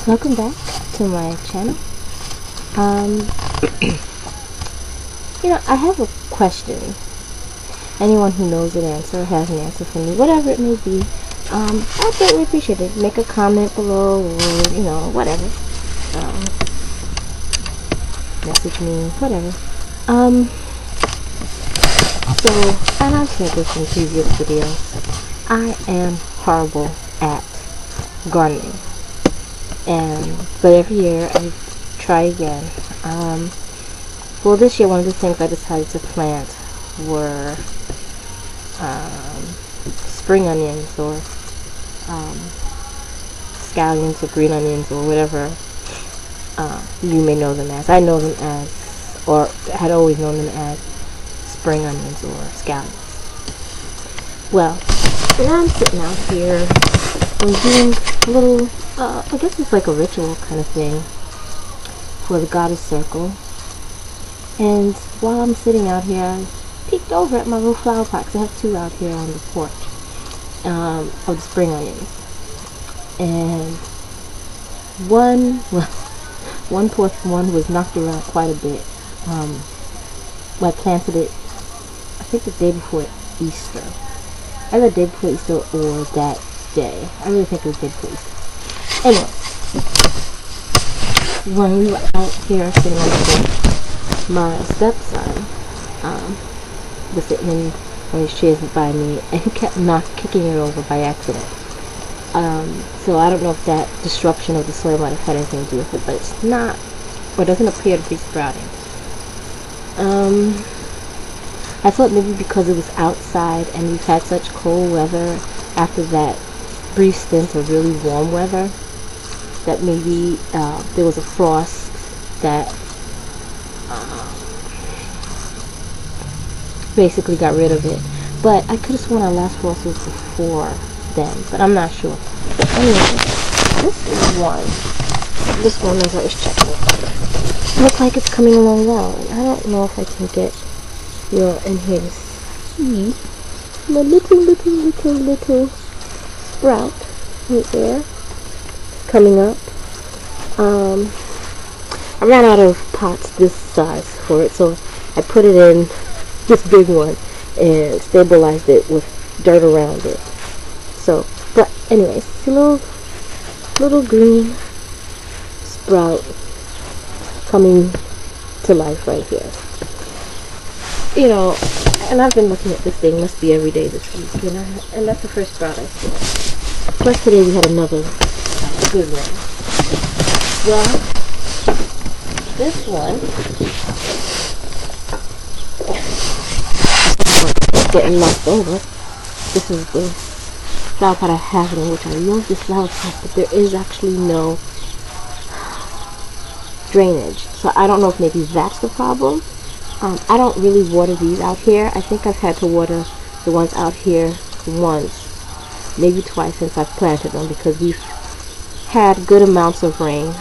Welcome back to my channel. I have a question. Anyone who knows an answer or has an answer for me, whatever it may be, I'd greatly appreciate it. Make a comment below, or whatever. Message me, whatever. So, and I've said this in previous videos, I am horrible at gardening. But every year I try again. Well, this year one of the things I decided to plant were spring onions or scallions or green onions or whatever you may know them as. I know them as, or had always known them as, spring onions or scallions. Well, now I'm sitting out here, I'm doing a little, I guess it's like a ritual kind of thing for the goddess circle. And while I'm sitting out here, I peeked over at my little flower pot, because I have two out here on the porch of the spring onions. And one was knocked around quite a bit. I planted it, I think the day before Easter. Either the day before Easter or that day. I really think it was the day before Easter. Anyway, when we were out here sitting on the porch, my stepson was sitting in one of his chairs by me, and he kept kicking it over by accident. So I don't know if that disruption of the soil might have had anything to do with it, but it's not, or doesn't appear to be sprouting. I thought maybe because it was outside and we've had such cold weather after that brief stint of really warm weather, that maybe there was a frost that basically got rid of it. But I could have sworn our last frost was before then, but I'm not sure. But anyway, this one as I was checking it, looks like it's coming along well. And I don't know if I can get you in here to see my little sprout right there coming up. I ran out of pots this size for it, so I put it in this big one and stabilized it with dirt around it. So, but anyways, see little green sprout coming to life right here. And I've been looking at this thing, must be every day this week, and that's the first sprout I saw. Plus today we had another good one. Well, this one getting knocked over. This is the flower pot I have in, which I love this flower pot, but there is actually no drainage. So I don't know if maybe that's the problem. I don't really water these out here. I think I've had to water the ones out here once, maybe twice since I've planted them, because we've had good amounts of rain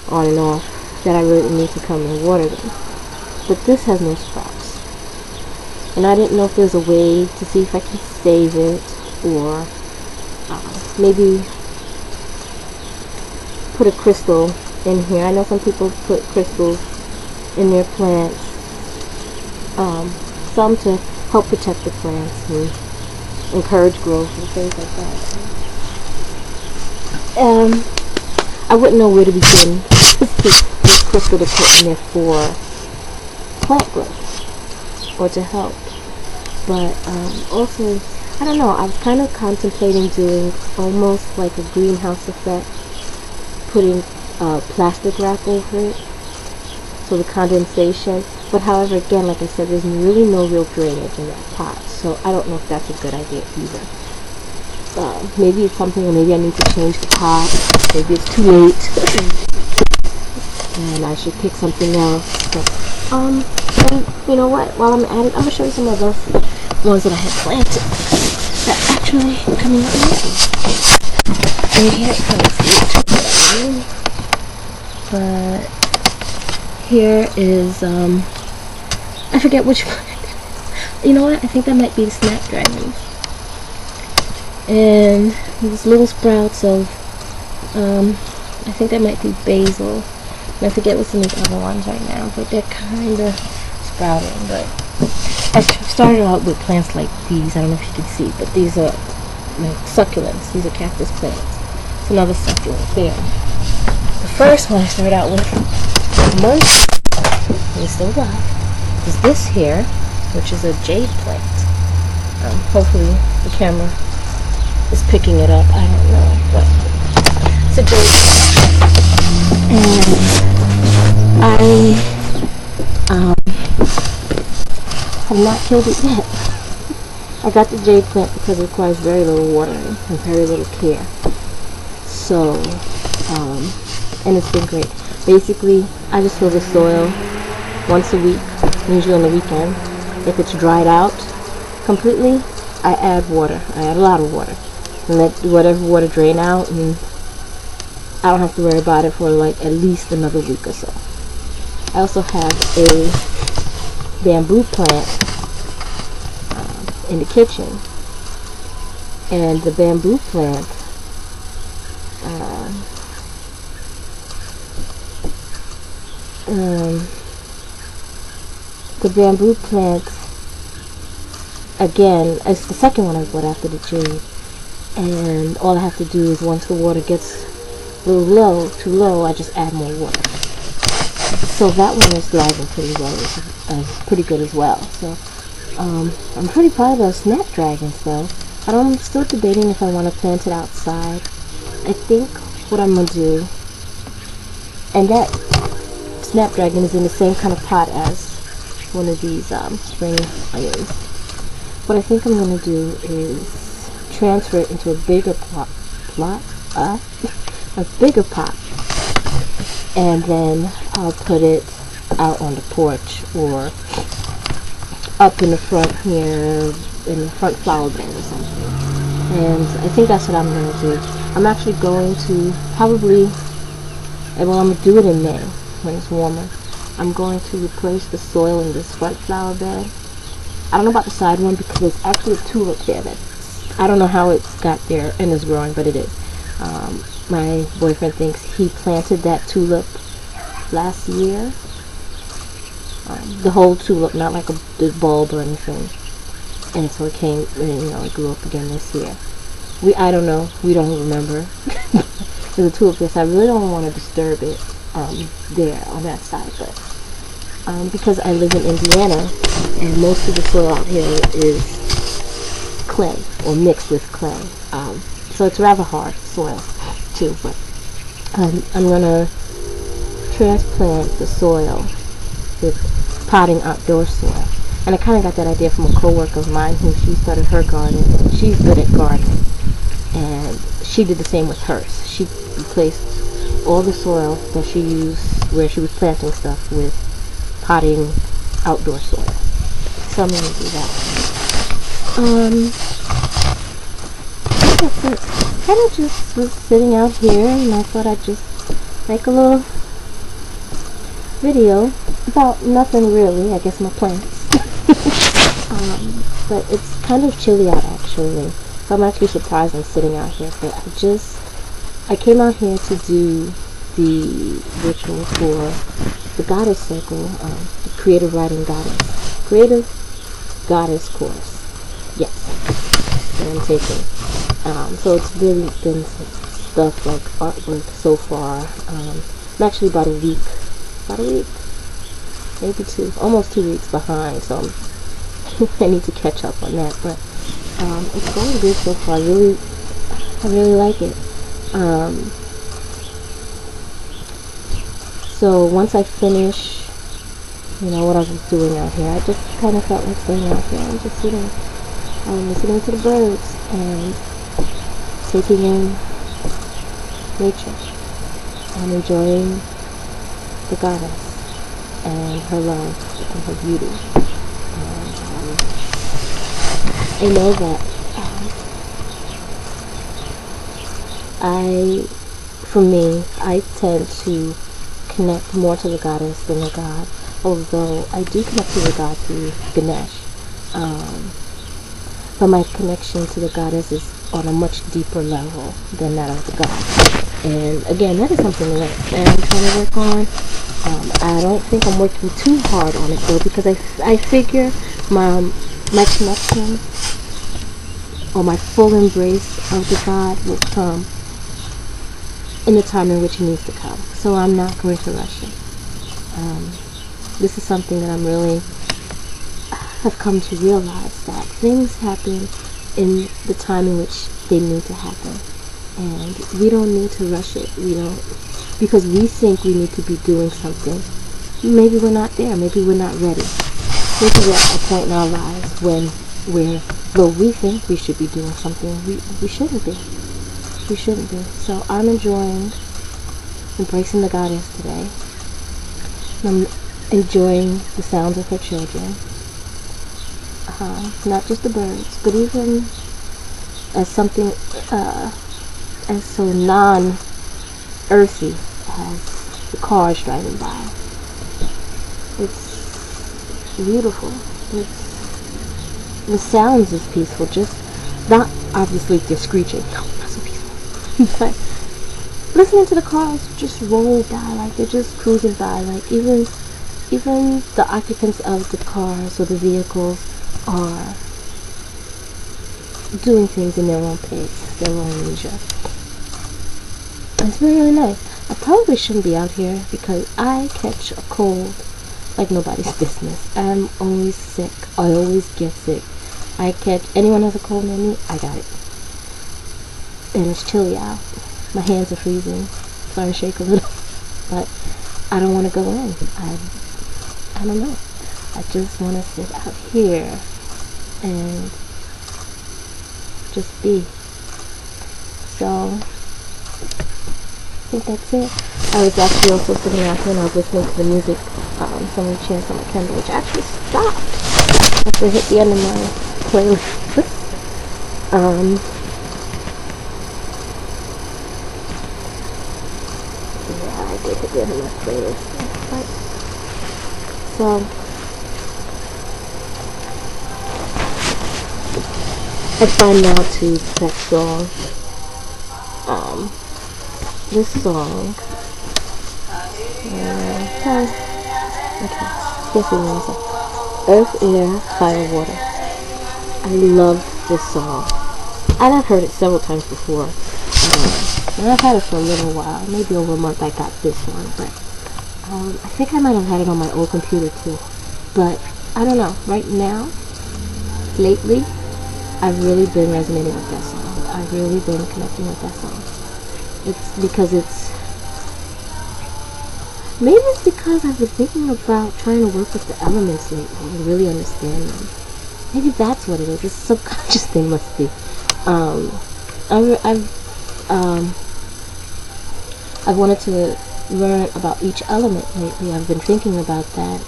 on and off that I really need to come and water them. But this has no sprouts. And I didn't know if there's a way to see if I can save it, or maybe put a crystal in here. I know some people put crystals in their plants, some to help protect the plants and encourage growth and things like that. I wouldn't know where to begin with crystal to put in there for plant growth or to help. But also, I don't know, I was kind of contemplating doing almost like a greenhouse effect, putting plastic wrap over it, so the condensation. But however, again, like I said, there's really no real drainage in that pot, so I don't know if that's a good idea either. Maybe it's something, or maybe I need to change the pot. Maybe it's too late, and I should pick something else. But, and you know what? While I'm at it, I'm gonna show you some of those ones that I had planted that actually coming out nicely. And you can't kind of see it, but here is I forget which one. You know what? I think that might be the snapdragons. And these little sprouts of I think that might be basil. And I forget what's in these other ones right now, but they're kind of sprouting. But I started out with plants like these. I don't know if you can see, but these are like succulents. These are cactus plants. It's another succulent there. The first one I started out with, most, and it's still alive, is this here, which is a jade plant. Hopefully the camera is picking it up. I don't know, but it's a jade plant. And I have not killed it yet. I got the jade plant because it requires very little watering and very little care. So, and it's been great. Basically, I just fill the soil once a week, usually on the weekend. If it's dried out completely, I add water. I add a lot of water. And let whatever water drain out, and I don't have to worry about it for like at least another week or so. I also have a bamboo plant in the kitchen, and the bamboo plant again, it's the second one I bought after the jade, and all I have to do is once the water gets a little too low, I just add more water. So that one is thriving pretty well, pretty good as well. So I'm pretty proud of those snapdragons though. I'm still debating if I want to plant it outside. I think what I'm going to do, and that snapdragon is in the same kind of pot as one of these spring onions. What I think I'm going to do is transfer it into a bigger a bigger pot, and then I'll put it out on the porch or up in the front here, in the front flower bed or something. And I think that's what I'm going to do. I'm actually going to probably, well, I'm going to do it in May when it's warmer. I'm going to replace the soil in this front flower bed. I don't know about the side one because there's actually a tulip there that I don't know how it's got there and is growing, but it is. My boyfriend thinks he planted that tulip last year. The whole tulip, not like the bulb or anything. And so it came, it grew up again this year. I don't know. We don't remember. There's a tulip there, so I really don't want to disturb it there on that side. But because I live in Indiana, and most of the soil out here is clay or mixed with clay, so it's rather hard soil too. But I'm gonna transplant the soil with potting outdoor soil. And I kind of got that idea from a coworker of mine who she started her garden. She's good at gardening, and she did the same with hers. She replaced all the soil that she used where she was planting stuff with potting outdoor soil. So I'm going to do that. That's it. Kind of just was sitting out here, and I thought I'd just make a little video about nothing really. I guess my plants. But it's kind of chilly out actually, so I'm actually surprised I'm sitting out here. But I came out here to do the ritual for the Goddess Circle, the Creative Goddess course. Yes, that I'm taking. So it's really been stuff like artwork so far. I'm actually about a week, maybe almost 2 weeks behind, so I need to catch up on that. But it's going good so far. I really like it. So once I finish, what I was doing out here, I just kind of felt like staying out here and just listening to the birds and taking in nature and enjoying the goddess and her love and her beauty. I know that I tend to connect more to the goddess than the god, although I do connect to the god through Ganesh. But my connection to the goddess is on a much deeper level than that of the god. And again, that is something that I am trying to work on. I don't think I'm working too hard on it though, because I figure my connection or my full embrace of the God will come in the time in which it needs to come. So I'm not going to rush it. This is something that I'm really have come to realize, that things happen in the time in which they need to happen, and we don't need to rush it. We don't, because we think we need to be doing something. Maybe we're not there. Maybe we're not ready. Maybe we're at a point in our lives when though we think we should be doing something, we shouldn't be. We shouldn't be. So I'm enjoying embracing the goddess today. I'm enjoying the sounds of her children. Not just the birds, but even as something as so non-earthy as the cars driving by. It's beautiful. The sounds is peaceful, just not obviously they're screeching. No, not so peaceful. But listening to the cars just roll by, like they're just cruising by, like even the occupants of the cars or the vehicles are doing things in their own pace, their own leisure. It's really, really nice. I probably shouldn't be out here because I catch a cold like nobody's business. I'm always sick. I always get sick. Anyone has a cold near me, I got it. And it's chilly out. My hands are freezing. I'm starting to shake a little. But I don't want to go in. I don't know. I just want to sit out here and just be. So I think that's it. I was actually also sitting out here and I was listening to the music, somebody chants on my Kindle, which actually stopped after I hit the end of my playlist. Yeah, I did hit the end of my playlist. But, so I find now to that song, this song, okay, yes it is, Earth, Air, Fire, Water. I love this song, and I've heard it several times before, and I've had it for a little while, maybe over a month I got this one, but I think I might have had it on my old computer too, but I don't know, right now, lately, I've really been resonating with that song. I've really been connecting with that song. It's because maybe it's because I've been thinking about trying to work with the elements lately and really understand them. Maybe that's what it is. It's a subconscious thing, must be. I've wanted to learn about each element lately. I've been thinking about that.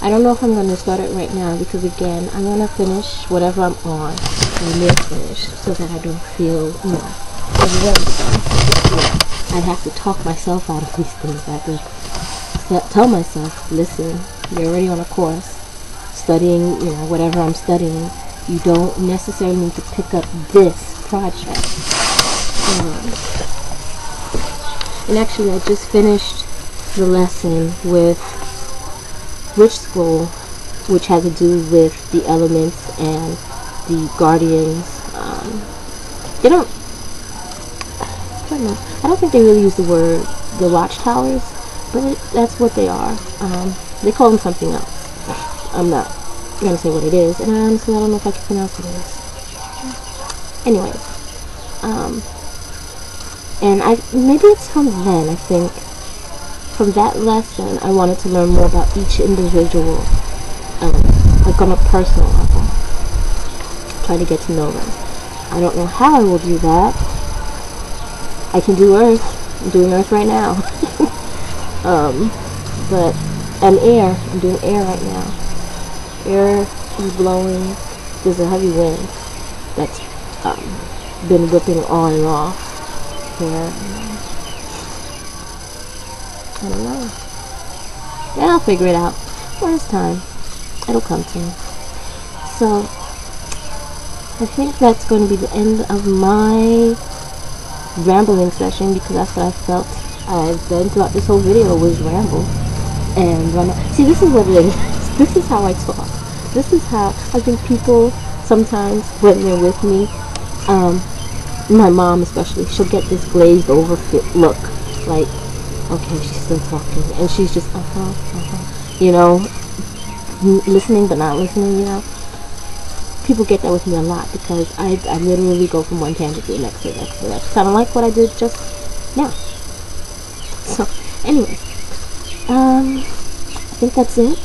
I don't know if I'm going to start it right now because, again, I want to finish whatever I'm on or near finish so that I don't feel, overwhelmed. I'd have to talk myself out of these things. I have to tell myself, listen, you're already on a course studying, whatever I'm studying. You don't necessarily need to pick up this project. And actually, I just finished the lesson with Rich School, which had to do with the elements and the guardians. I don't think they really use the word the watchtowers, but that's what they are. They call them something else. I'm not going to say what it is, and honestly I don't know if I can pronounce what it is. Anyways, and maybe it's from then, I think, from that lesson, I wanted to learn more about each individual element, like on a personal level. Try to get to know them. I don't know how I will do that. I can do Earth. I'm doing Earth right now. And air. I'm doing air right now. Air is blowing. There's a heavy wind that's been whipping on and off here. I don't know. Yeah, I'll figure it out. When it's time, it'll come to me. So, I think that's going to be the end of my rambling session, because that's what I felt I've done throughout this whole video, was ramble. And see, this is what it is. This is how I talk. This is how I think people sometimes, when they're with me, my mom especially, she'll get this glazed over look, like, okay, she's still talking, and she's just you know, listening but not listening. You know, people get that with me a lot, because I literally go from one tangent to the next, to the next, to the next, kind of like what I did just now. So, anyways, I think that's it.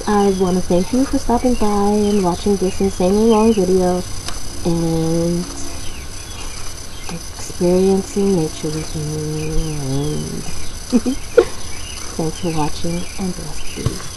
I want to thank you for stopping by and watching this insanely long video and experiencing nature with me. And thanks for watching, and bless you.